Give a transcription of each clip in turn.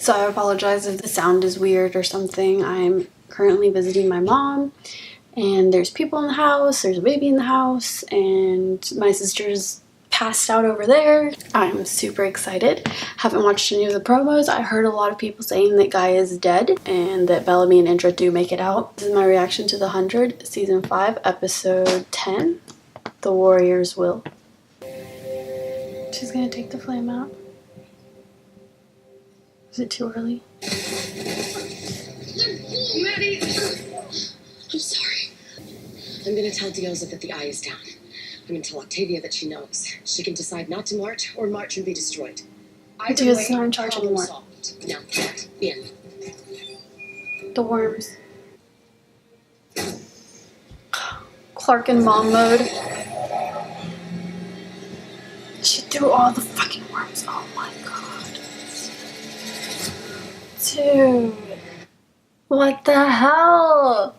So I apologize if the sound is weird or something. I'm currently visiting my mom, and there's people in the house, there's a baby in the house, and my sister's passed out over there. I'm super excited. Haven't watched any of the promos. I heard a lot of people saying that Guy is dead and that Bellamy and Indra do make it out. This is my reaction to The 100, Season 5, Episode 10, The Warrior's Will. She's gonna take the flame out. Is it too early? Madi! I'm sorry. I'm gonna tell Dioza that the eye is down. I'm gonna tell Octavia that she knows. She can decide not to march or march and be destroyed. Dioza's not in charge anymore. Solved. Now, get in. The worms. Clark in mom mode. She threw all the fucking worms. Oh my god. Dude. What the hell?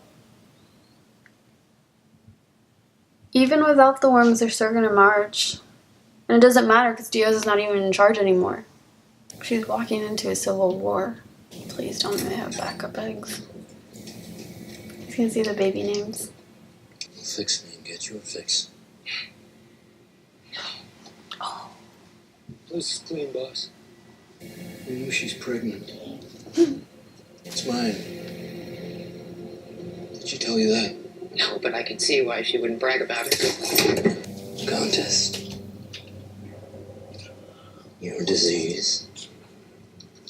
Even without the worms, they're still gonna march. And it doesn't matter because Dioza's not even in charge anymore. She's walking into a civil war. Please don't let me have backup eggs. He's gonna see the baby names. I'll fix me and get you a fix. Oh. Place is clean, boss. I knew she's pregnant. It's mine. Did she tell you that? No, but I can see why she wouldn't brag about it. Contest. Your disease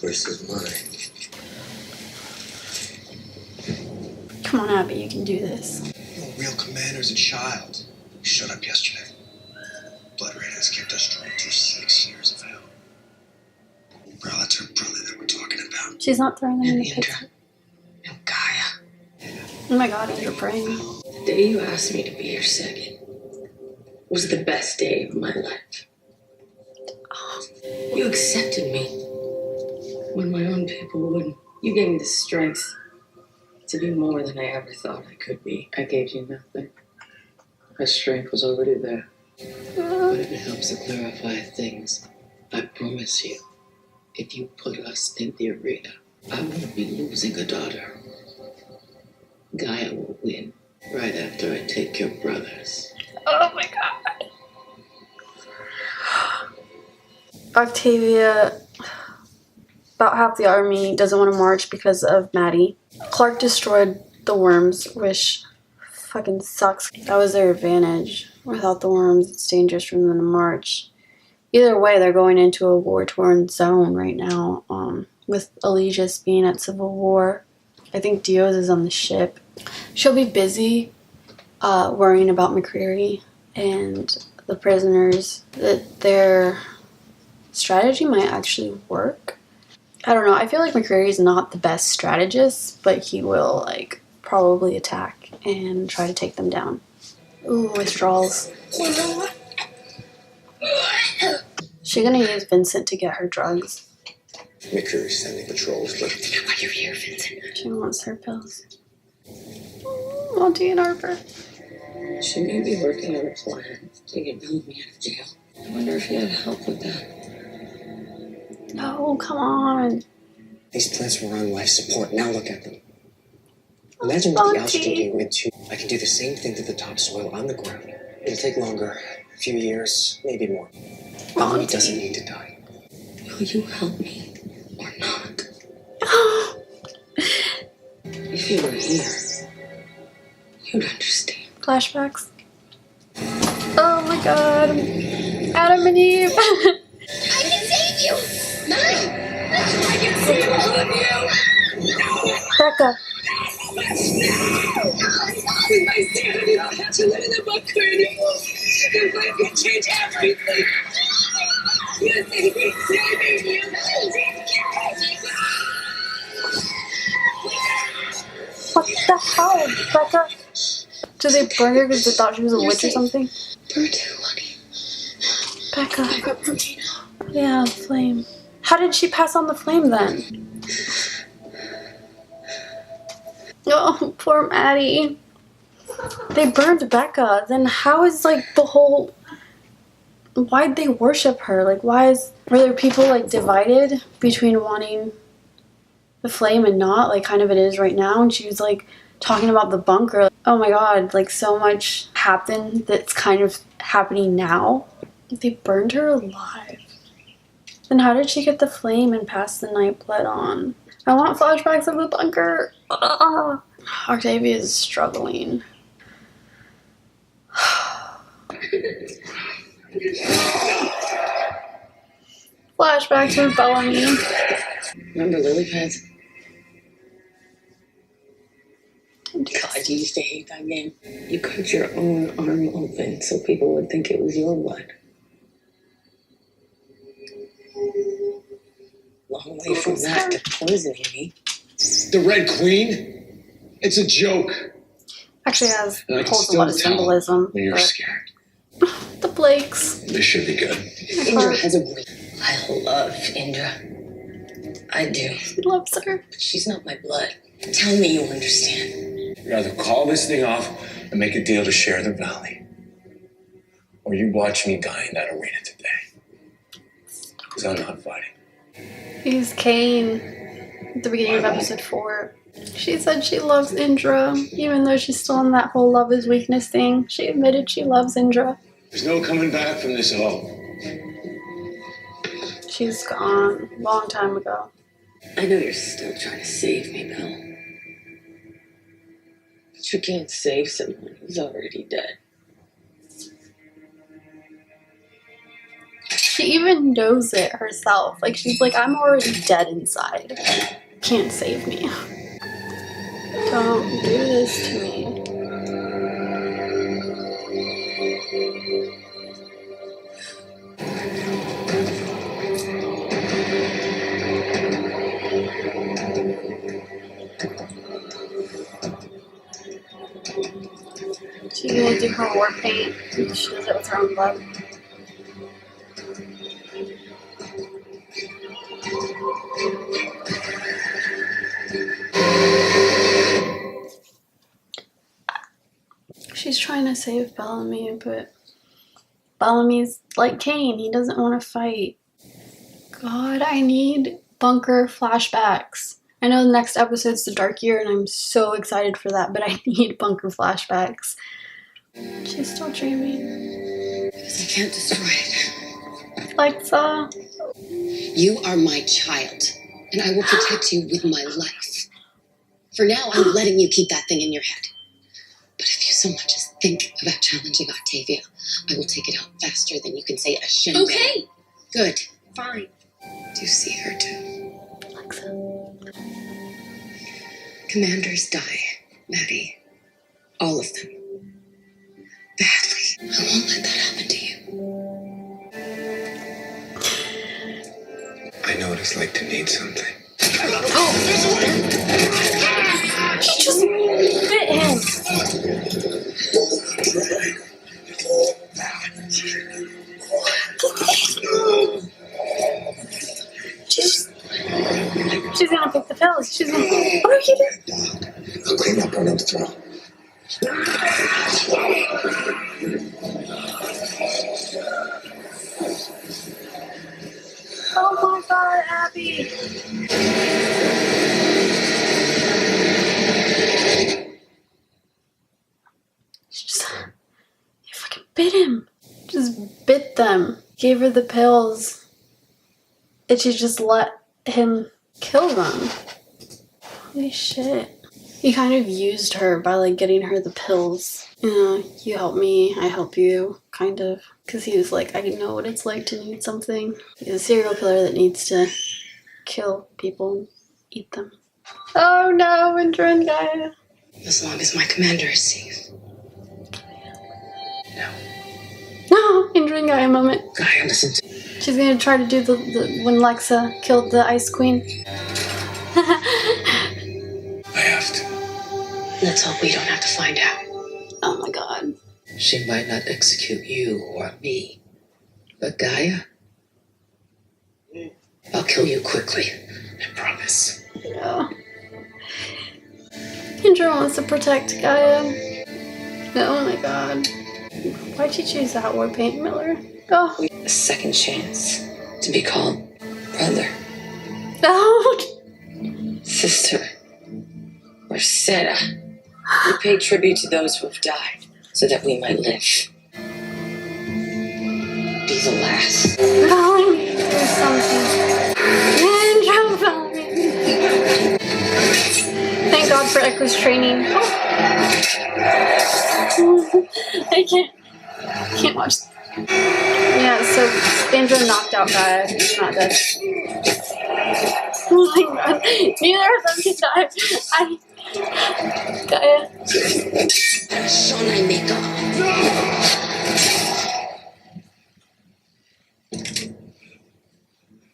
versus mine. Come on, Abby, you can do this. You're a real commander's a child. You showed up yesterday. Blood red has kept us drawn through 6 years of hell. Bro, that's her brother that we're talking about. She's not throwing them in the Indra. pit. No, Gaia. Oh my god, Indra praying. The day you asked me to be your second was the best day of my life. You accepted me when my own people wouldn't. You gave me the strength to be more than I ever thought I could be. I gave you nothing. My strength was already there. But if it helps to clarify things, I promise you, if you put us in the arena, I won't be losing a daughter. Gaia will win right after I take your brothers. Oh my god. Octavia, about half the army, doesn't want to march because of Madi. Clark destroyed the worms, which fucking sucks. That was their advantage. Without the worms, it's dangerous for them to march. Either way, they're going into a war-torn zone right now, with Allegis being at civil war. I think Dioza is on the ship. She'll be busy worrying about McCreary and the prisoners. That their strategy might actually work. I don't know. I feel like McCreary is not the best strategist, but he will like probably attack and try to take them down. Ooh, withdrawals. She gonna use Vincent to get her drugs. McCreary's sending patrols, but Why you're here, Vincent? She wants her pills. Monty and Harper. Should you be working on a plan to get Bellamy out of jail? I wonder if you had help with that. No, come on. These plants were on life support. Now look at them. Imagine what the algae can do into. I can do the same thing to the topsoil on the ground. It'll take longer. A few years, maybe more. Bellamy doesn't need to die. Will you help me or not? If you were here, you'd understand. Flashbacks. Oh my god. Adam and Eve. I can save you! No! I can save all of you! Becca. My sanity, I'll have to live in the bunker anymore. If I can change everything. You think he's saving you? What the hell, Becca? Did they burn her because they thought she was a witch or something? You're too lucky. Becca. I got protein. Yeah, flame. How did she pass on the flame then? Oh, poor Madi. They burned Becca. Then how is like the whole... Why'd they worship her? Like were there people like divided between wanting the flame and not, like kind of it is right now. And she was like talking about the bunker. Oh my god, like so much happened that's kind of happening now. They burned her alive. Then how did she get the flame and pass the night blood on? I want flashbacks of the bunker. Ugh. Octavia is struggling. Flashbacks of Bellamy. Remember lily pads? God, you used to hate that game. You cut your own arm open so people would think it was your blood. Long way from that to poisoning me. The Red Queen? It's a joke. Actually has And I can holds a still lot of tell symbolism. when you're but scared. the Blakes. This should be good. Indra has a great... I love Indra. I do. He loves her. But she's not my blood. Tell me you understand. You'd either call this thing off and make a deal to share the valley, or you watch me die in that arena today. Because I'm not fighting. He's Kane at the beginning of episode 4. She said she loves Indra, even though she's still in that whole love is weakness thing. She admitted she loves Indra. There's no coming back from this hole. She's gone a long time ago. I know you're still trying to save me, Belle. But you can't save someone who's already dead. She even knows it herself. Like, she's like, I'm already dead inside. Can't save me. Don't do this to me. She's gonna do her war paint. She does it with her own blood. She's trying to save Bellamy, but Bellamy's like Kane. He doesn't want to fight. God, I need bunker flashbacks. I know the next episode's the Dark Year, and I'm so excited for that, but I need bunker flashbacks. She's still dreaming. Because I can't destroy it. Alexa. You are my child, and I will protect you with my life. For now, I'm letting you keep that thing in your head. But if you so much as think about challenging Octavia, I will take it out faster than you can say a shindig. Okay. Good. Fine. Do you see her too? Alexa. Commanders die, Madi. All of them. Badly. I won't let that happen to you. I know what it's like to need something. She just bit him. She's gonna pick the pills. She's gonna. What are you doing? I'll clean up on him throw. Oh my god, Abby. She just. You fucking bit him. Just bit them. Gave her the pills. And she just let him kill them. Holy shit. He kind of used her by like getting her the pills. You know, you help me, I help you, kind of. Because he was like, I know what it's like to need something. He's a serial killer that needs to kill people and eat them. Oh no, Indra and Gaia. As long as my commander is safe. No, Indra and Gaia moment. Gaia, listen to She's gonna try to do the when Lexa killed the Ice Queen. I have to. Let's hope we don't have to find out. Oh my god. She might not execute you or me, but Gaia, I'll kill you quickly, I promise. Yeah. Indra wants to protect Gaia. Oh my god. Why'd you choose that war paint, Miller? Oh. A second chance to be called brother. No. sister, or Sarah. We pay tribute to those who have died so that we might live. Be the last. Valerie, there's something. Andrew, Valerie. Thank God for Echo's training. I can't watch. Yeah, so Andrew knocked out Gaia. He's not dead. Oh my God. Neither of them can die. Gaia.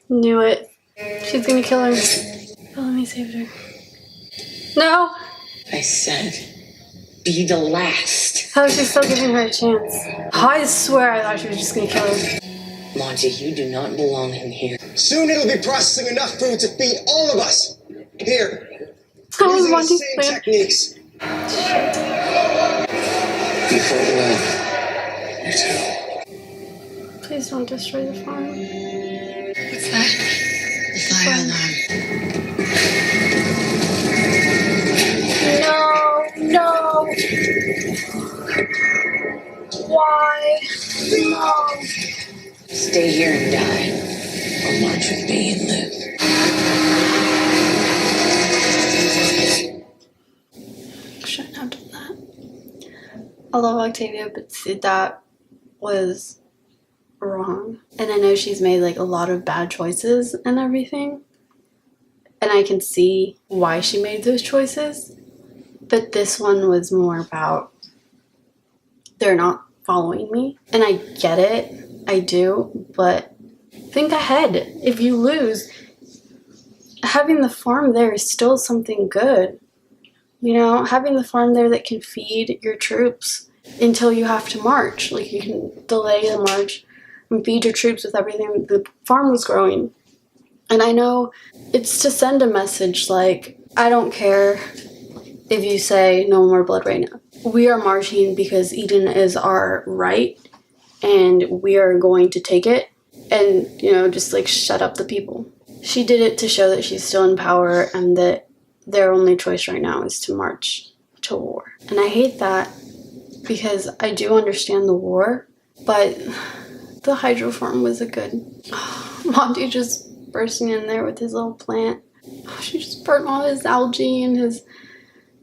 Knew it. She's gonna kill her. Oh, let me save her. No! I said, be the last. How is she still giving her a chance? Oh, I swear I thought she was just gonna kill her. Monty, you do not belong in here. Soon it'll be processing enough food to feed all of us. Here. That was Using the Monty's same plan. techniques. You fought well. You too. Please don't destroy the farm. What's that? The fire alarm. No! Why? No! Stay here and die, or march with me and live. Shouldn't have done that. I love Octavia, but see, that was wrong. And I know she's made like a lot of bad choices and everything. And I can see why she made those choices. But this one was more about they're not following me. And I get it. I do. But think ahead. If you lose, having the farm there is still something good. You know, having the farm there that can feed your troops until you have to march. Like, you can delay the march and feed your troops with everything. The farm was growing. And I know it's to send a message like, I don't care if you say no more blood right now. We are marching because Eden is our right, and we are going to take it and, you know, just like shut up the people. She did it to show that she's still in power and that their only choice right now is to march to war. And I hate that because I do understand the war, but the hydro farm was a good... Monty just bursting in there with his little plant. She just burnt all his algae and his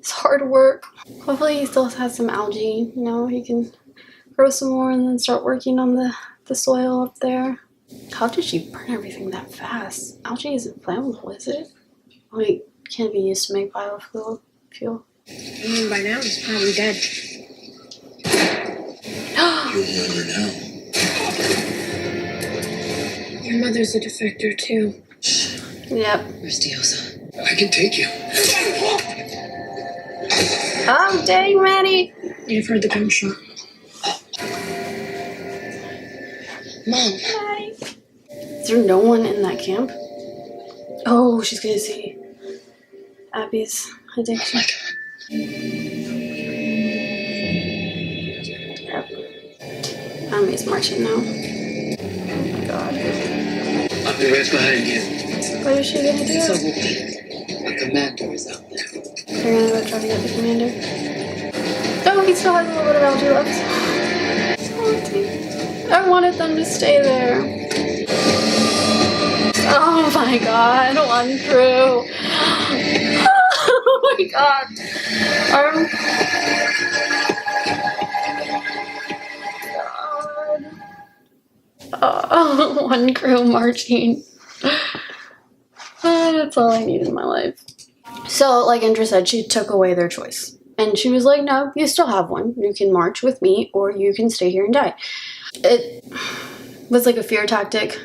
hard work. Hopefully he still has some algae, you know, he can grow some more and then start working on the soil up there. How did she burn everything that fast? Algae isn't flammable, is it? Like, can't be used to make biofuel. By now he's probably dead. You'll wonder now. Your mother's a defector too. Yep. Where's Diosa? I can take you. Oh, dang, Maddie! You've heard the gunshot. Mom. Maddie. Is there no one in that camp? Oh, she's gonna see Abby's addiction. Yep. Ammy's marching now. Oh my God. I'll be right behind you. What is she gonna do? So will be. A commander is out there. They're gonna go try to get the commander. Oh, he still has a little bit of algae left. Salty. I wanted them to stay there. Oh my God, Wonkru. Oh my God. God. Oh, Wonkru marching. That's all I need in my life. So, like Indra said, she took away their choice. And she was like, no, you still have one. You can march with me or you can stay here and die. It was like a fear tactic.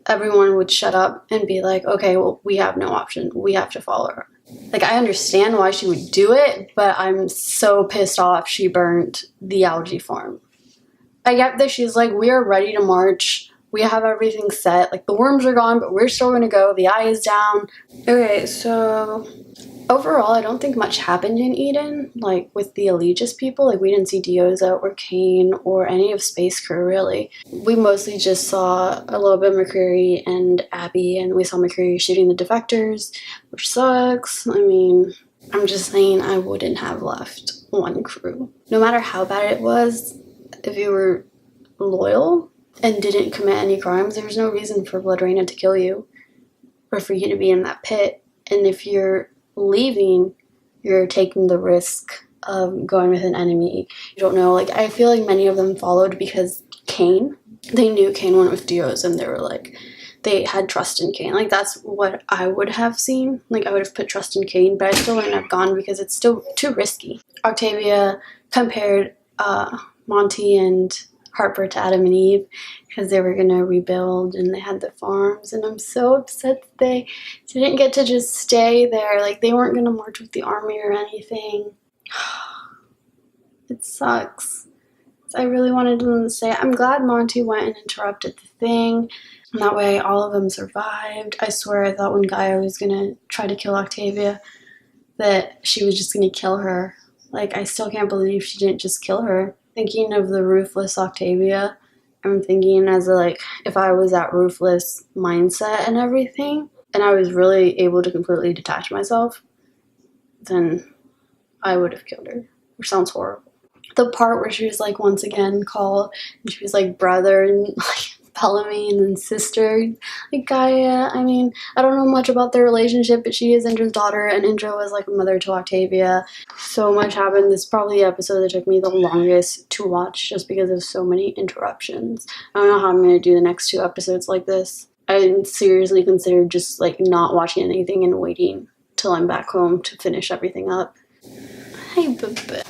Everyone would shut up and be like, okay, well, we have no option. We have to follow her. Like, I understand why she would do it, but I'm so pissed off she burnt the algae farm. I get that she's like, we are ready to march. We have everything set. Like, the worms are gone, but we're still going to go. The eye is down. Okay, so... Overall, I don't think much happened in Eden, like with the Allegis people. Like, we didn't see Dioza or Kane or any of Space Crew, really. We mostly just saw a little bit of McCreary and Abby, and we saw McCreary shooting the defectors, which sucks. I mean, I'm just saying I wouldn't have left Wonkru. No matter how bad it was, if you were loyal and didn't commit any crimes, there was no reason for Blood Reina to kill you or for you to be in that pit. And if you're leaving, you're taking the risk of going with an enemy. You don't know, like, I feel like many of them followed because Kane, they knew Kane went with Dios, and they were like, they had trust in Kane. Like, that's what I would have seen. Like, I would have put trust in Kane, but I still wouldn't have gone because it's still too risky. Octavia compared Monty and Harper to Adam and Eve because they were gonna rebuild and they had the farms, and I'm so upset that they didn't get to just stay there. Like, they weren't gonna march with the army or anything. It sucks. I really wanted them to stay. I'm glad Monty went and interrupted the thing, and that way all of them survived. I swear I thought when Gaia was gonna try to kill Octavia that she was just gonna kill her. Like, I still can't believe she didn't just kill her. Thinking of the ruthless Octavia, I'm thinking as a, like, if I was that ruthless mindset and everything, and I was really able to completely detach myself, then I would have killed her. Which sounds horrible. The part where she was like once again called, and she was like brother and like Bellamy and then sister, like Gaia. I mean, I don't know much about their relationship, but she is Indra's daughter, and Indra was like a mother to Octavia. So much happened. This is probably the episode that took me the longest to watch just because of so many interruptions. I don't know how I'm going to do the next 2 episodes like this. I seriously considered just like not watching anything and waiting till I'm back home to finish everything up. Hey, baby.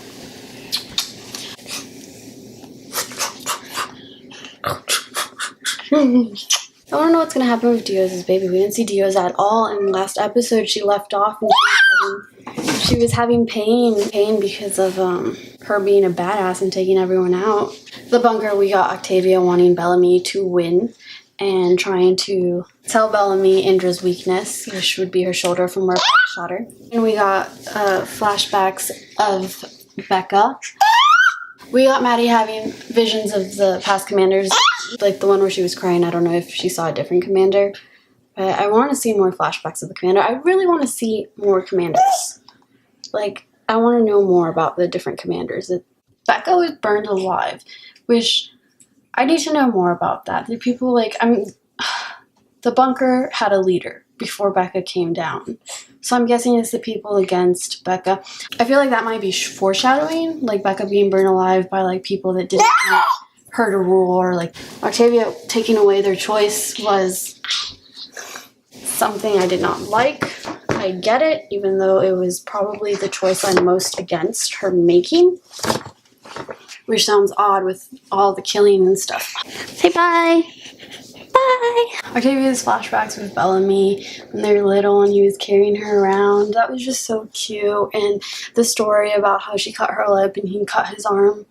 I don't know what's gonna happen with Dios's baby. We didn't see Dios at all in the last episode. She left off and she was having pain because of her being a badass and taking everyone out. The bunker, we got Octavia wanting Bellamy to win and trying to tell Bellamy Indra's weakness, which would be her shoulder from where Pike shot her. And we got flashbacks of Becca. We got Madi having visions of the past commanders, like the one where she was crying. I don't know if she saw a different commander, but I want to see more flashbacks of the commander. I really want to see more commanders. Like, I want to know more about the different commanders. Becca was burned alive, which I need to know more about that. The people, like, the bunker had a leader before Becca came down. So I'm guessing it's the people against Becca. I feel like that might be foreshadowing, like Becca being burned alive by like people that didn't want her to rule, or like Octavia taking away their choice was something I did not like. I get it, even though it was probably the choice I'm most against her making. Which sounds odd with all the killing and stuff. Say bye! Bye! Octavia's flashbacks with Bellamy when they were little and he was carrying her around. That was just so cute. And the story about how she cut her lip and he cut his arm.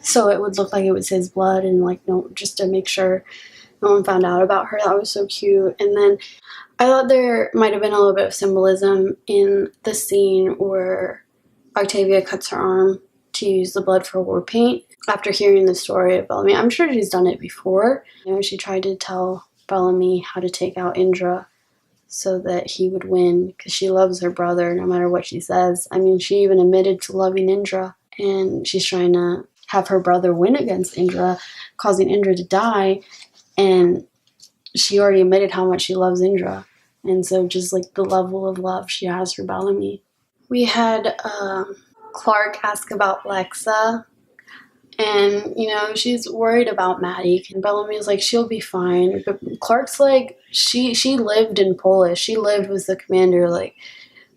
So it would look like it was his blood, and like, no, just to make sure no one found out about her. That was so cute. And then I thought there might have been a little bit of symbolism in the scene where Octavia cuts her arm to use the blood for war paint. After hearing the story of Bellamy, I'm sure she's done it before. You know, she tried to tell Bellamy how to take out Indra so that he would win, because she loves her brother no matter what she says. I mean, she even admitted to loving Indra, and she's trying to have her brother win against Indra, causing Indra to die, and she already admitted how much she loves Indra. And so just like the level of love she has for Bellamy. We had Clark ask about Lexa. And, you know, she's worried about Madi. And Bellamy's like, she'll be fine. But Clark's like, she lived in Polish. She lived with the commander. Like,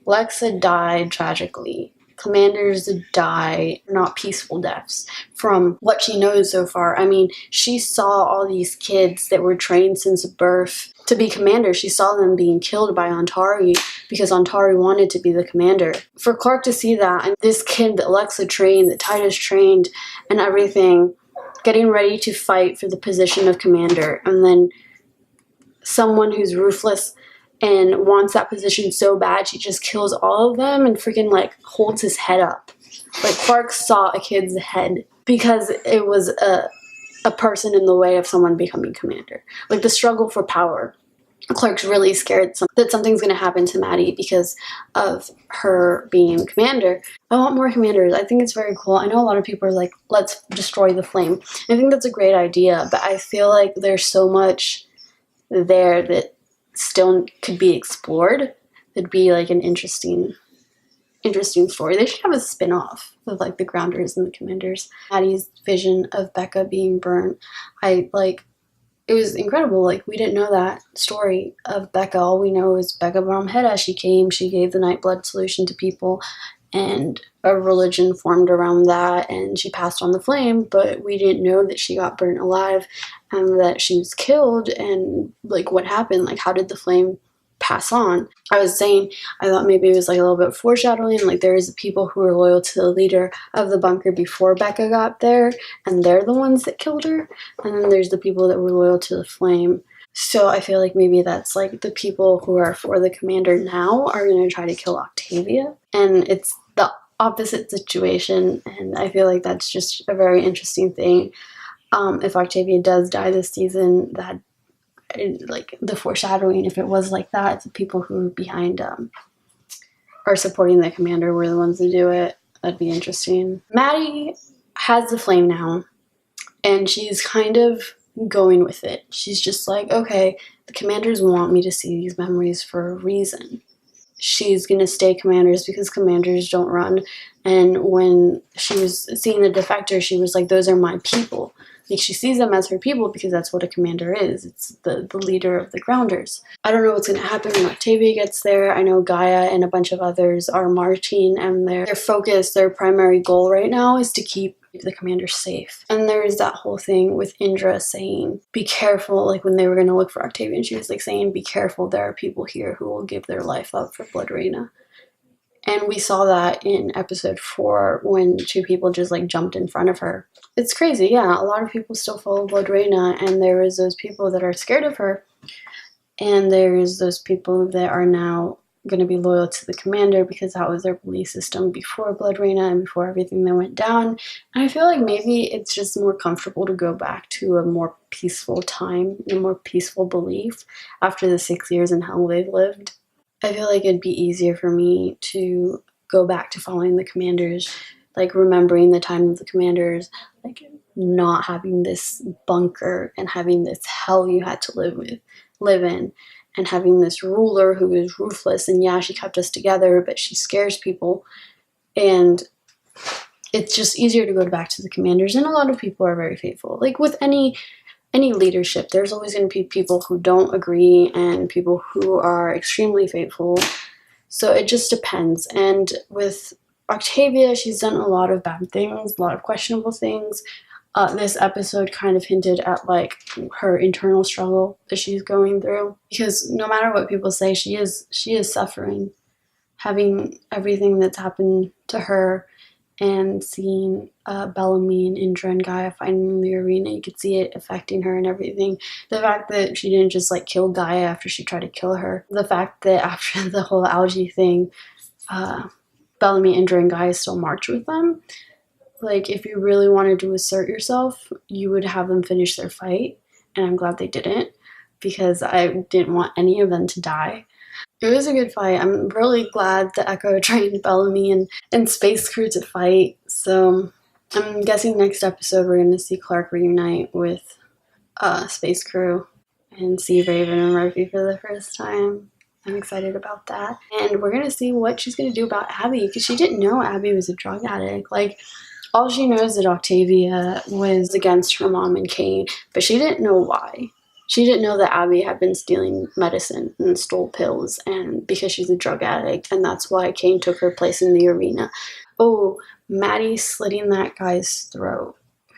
Lexa died tragically. Commanders die not peaceful deaths from what she knows so far. I mean, she saw all these kids that were trained since birth to be commanders. She saw them being killed by Antari because Antari wanted to be the commander. For Clark to see that, and this kid that Lexa trained, that Titus trained, and everything, getting ready to fight for the position of commander, and then someone who's ruthless and wants that position so bad she just kills all of them and freaking like holds his head up. Like Clark saw a kid's head because it was a person in the way of someone becoming commander. Like the struggle for power. Clark's really scared that something's going to happen to Madi because of her being commander. I want more commanders. I think it's very cool. I know a lot of people are like, let's destroy the flame. I think that's a great idea, but I feel like there's so much there that still could be explored. It'd be like an interesting story. They should have a spin-off of like the grounders and the commanders. Madi's vision of Becca being burnt, it was incredible. Like, we didn't know that story of Becca. All we know is Becca Bromheda. She came, she gave the night blood solution to people, and a religion formed around that, and she passed on the flame, but we didn't know that she got burnt alive and that she was killed, and like what happened, like how did the flame pass on. I was saying, I thought maybe it was like a little bit foreshadowing, like there is people who were loyal to the leader of the bunker before Becca got there, and they're the ones that killed her, and then there's the people that were loyal to the flame. So I feel like maybe that's like the people who are for the commander now are going to try to kill Octavia, and it's the opposite situation, and I feel like that's just a very interesting thing. If Octavia does die this season, that like the foreshadowing, if it was like that, the people who are behind are supporting the commander were the ones that do it. That'd be interesting. Madi has the flame now, and she's kind of going with it. She's just like, okay, the commanders want me to see these memories for a reason. She's gonna stay commanders because commanders don't run. And when she was seeing the defector, she was like, those are my people. Like, she sees them as her people because that's what a commander is. It's the leader of the grounders. I don't know what's going to happen when Octavia gets there. I know Gaia and a bunch of others are marching, and their focus, their primary goal right now is to keep the commander safe. And there's that whole thing with Indra saying, be careful, like when they were going to look for Octavia, and she was like saying, be careful, there are people here who will give their life up for Blood Reina. And we saw that in episode 4 when 2 people just like jumped in front of her. It's crazy, yeah. A lot of people still follow Blood Reina, and there is those people that are scared of her, and there's those people that are now going to be loyal to the commander because that was their belief system before Blood Reina and before everything that went down. And I feel like maybe it's just more comfortable to go back to a more peaceful time, a more peaceful belief after the 6 years in hell they've lived. I feel like it'd be easier for me to go back to following the commanders, like remembering the time of the commanders, like not having this bunker and having this hell you had to live in, and having this ruler who is ruthless, and yeah, she kept us together, but she scares people, and it's just easier to go back to the commanders. And a lot of people are very faithful. Like with any leadership, there's always going to be people who don't agree and people who are extremely faithful. So it just depends. And with Octavia, she's done a lot of bad things, a lot of questionable things. This episode kind of hinted at like her internal struggle that she's going through, because no matter what people say, she is suffering, having everything that's happened to her, and seeing Bellamy and Indra and Gaia fighting in the arena. You could see it affecting her and everything. The fact that she didn't just like kill Gaia after she tried to kill her. The fact that after the whole algae thing, Bellamy, Indra, and Gaia still march with them. Like, if you really wanted to assert yourself, you would have them finish their fight. And I'm glad they didn't, because I didn't want any of them to die. It was a good fight. I'm really glad that Echo trained Bellamy and Space Crew to fight. So I'm guessing next episode we're going to see Clark reunite with Space Crew and see Raven and Murphy for the first time. I'm excited about that. And we're going to see what she's going to do about Abby, because she didn't know Abby was a drug addict. Like, all she knows is that Octavia was against her mom and Kane, but she didn't know why. She didn't know that Abby had been stealing medicine and stole pills, and because she's a drug addict, and that's why Kane took her place in the arena. Oh, Madi slitting that guy's throat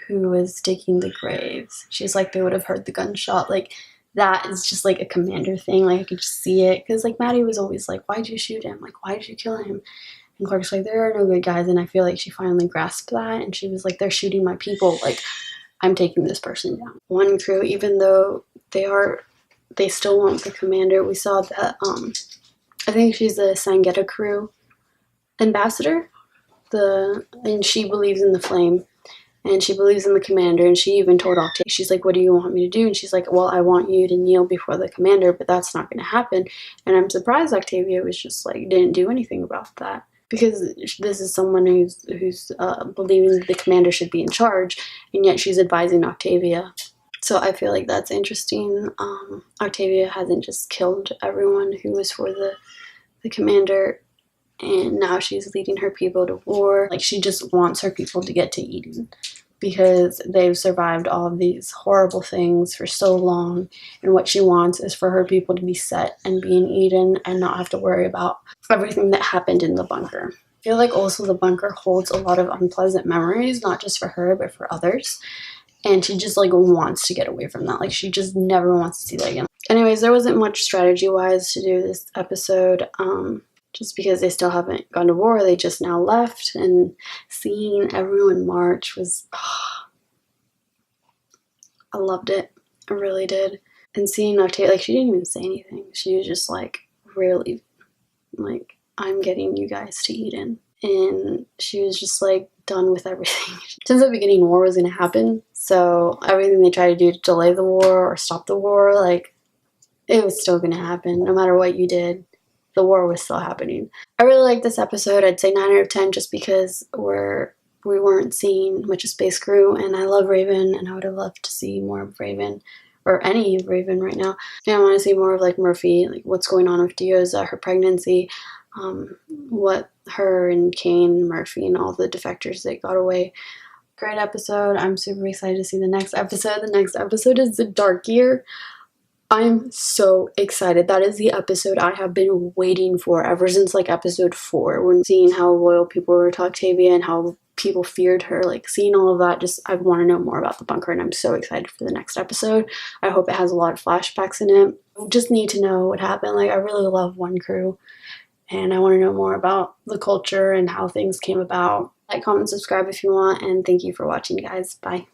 who was digging the graves. She's like, they would have heard the gunshot. Like, that is just like a commander thing. Like, I could just see it, because like Madi was always like, why'd you shoot him? Like, why did you kill him? And Clark's like, there are no good guys. And I feel like she finally grasped that, and she was like, they're shooting my people. Like, I'm taking this person down. Wonkru, even though they are they still want the commander. We saw that, I think she's the Sangetta crew ambassador, and she believes in the flame, and she believes in the commander, and she even told Octavia, she's like, what do you want me to do? And she's like, well, I want you to kneel before the commander, but that's not going to happen. And I'm surprised Octavia was just like, didn't do anything about that, because this is someone who's believing that the commander should be in charge, and yet she's advising Octavia. So I feel like that's interesting. Octavia hasn't just killed everyone who was for the commander, and now she's leading her people to war. Like, she just wants her people to get to Eden, because they've survived all of these horrible things for so long, and what she wants is for her people to be set and be in Eden and not have to worry about everything that happened in the bunker. I feel like also the bunker holds a lot of unpleasant memories, not just for her, but for others. And she just like wants to get away from that. Like, she just never wants to see that again. Anyways, there wasn't much strategy-wise to do this episode. Just because they still haven't gone to war, they just now left, and seeing everyone march was, I loved it. I really did. And seeing Octavia, like, she didn't even say anything. She was just like, really, like, I'm getting you guys to Eden. And she was just like done with everything. Since the beginning, war was going to happen, so everything they tried to do to delay the war or stop the war, like, it was still going to happen. No matter what you did, the war was still happening. I really liked this episode. I'd say 9 out of 10, just because we weren't seeing much of Space Crew, and I love Raven, and I would have loved to see more of Raven, or any of Raven right now. And I want to see more of like Murphy, like what's going on with Dioza, her pregnancy, what her and Kane, Murphy, and all the defectors that got away. Great episode. I'm super excited to see the next episode. The next episode is the Dark Year. I'm so excited. That is the episode I have been waiting for ever since like episode 4, when seeing how loyal people were to Octavia and how people feared her, like seeing all of that, just I want to know more about the bunker, and I'm so excited for the next episode. I hope it has a lot of flashbacks in it. I just need to know what happened. Like, I really love Wonkru, and I want to know more about the culture and how things came about. Like, comment, subscribe if you want, and thank you for watching, guys. Bye.